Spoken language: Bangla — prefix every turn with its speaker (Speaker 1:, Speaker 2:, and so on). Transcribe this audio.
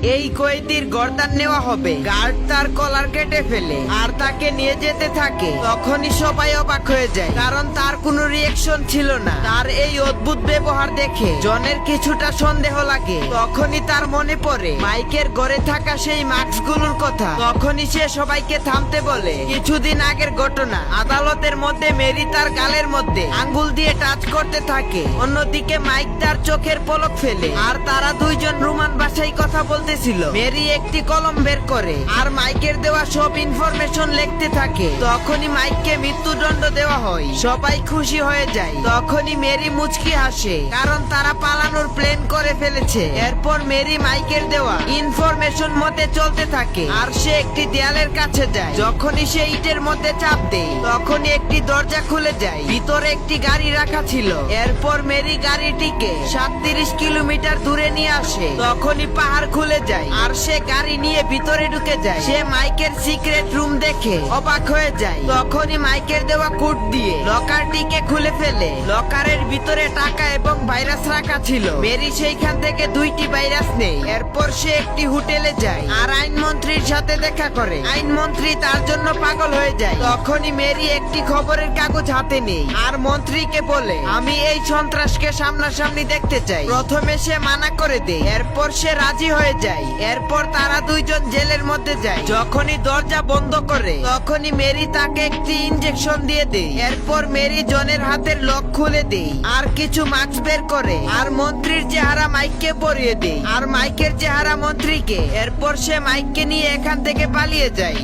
Speaker 1: এই কয়েদির গর্দান নেওয়া হবে। গার্ড তার কলার কেটে ফেলে আর তাকে নিয়ে যেতে থাকে। তখনই সবাই অবাক হয়ে যায়, কারণ তার কোনো রিয়েকশন ছিল না। তার এই অদ্ভুত ব্যবহার দেখে জনের কিছুটা সন্দেহ লাগে। তখনই তার মনে পড়ে মাইকের ঘরে থাকা সেই মাস্কগুলোর কথা। তখনই সে সবাইকে থামতে বলে। কিছুদিন আগের ঘটনা, আদালতের মধ্যে মেরি তার গালের মধ্যে আঙ্গুল দিয়ে টাচ করতে থাকে। অন্যদিকে মাইক তার চোখের পলক ফেলে আর তারা দুইজন রোমান ভাষায় কথা বলতেছিল। মেরি একটি কলম বের করে আর মাইকের দেওয়া সব ইনফরমেশন লিখতে থাকে। তখনই মাইককে মৃত্যুদণ্ড দেওয়া হয়। সবাই খুশি হয়ে যায়। তখনই মেরি মুচকি হাসে, কারণ তারা পালানোর প্ল্যান করে ফেলেছে। এরপর মেরি মাইকের দেওয়া ইনফরমেশন মতে চলতে থাকে আর সে একটি দেয়ালের কাছে যায়। যখনই সে ইটের মধ্যে চাপ দেয় তখনই একটি দরজা খুলে যায়। ভিতরে একটি গাড়ি রাখা ছিল। এরপর মেরি গাড়িটিকে 37 কিলোমিটার দূরে নিয়ে আসে। তখনই পাহাড় খুলে যায় আর সে গাড়ি নিয়ে ভিতরে ঢুকে যায়। সে মাইকের সিক্রেট রুম দেখে অবাক হয়ে যায়। তখনই মাইকের দেওয়া কোড দিয়ে লকারটিকে খুলে ফেলে। লকারের ভিতরে টাকা এবং ভাইরাস রাখা ছিল। মেরি সেইখান থেকে 2টি ভাইরাস নেই। এরপর সে একটি হোটেলে যায় আর আইনমন্ত্রীর সাথে দেখা করে। আইনমন্ত্রী তার জন্য পাগল হয়ে যায়। তখনই মেরি একটি খবরের কাগজ হাতে নেই আর মন্ত্রীকে বলে, আমি এই সন্ত্রাসকে সামনাসামনি দেখতে চাই। প্রথমে সে মানা করে দেয়, এরপর সে রাজি হয়ে যায়। এরপর তারা দুইজন জেলের মধ্যে যায়। যখনই দরজা বন্ধ করে তখনই মেরি তাকে একটি ইনজেকশন দিয়ে দেয়। এরপর মেরি জনের হাতের লক খুলে দেয় আর কিছু মাস্ক বের করে আর মন্ত্রীর চেহারা মাইককে পরিয়ে দেয় আর মাইকের চেহারা মন্ত্রীকে। এরপর সে মাইককে নিয়ে এখান থেকে পালিয়ে যায়।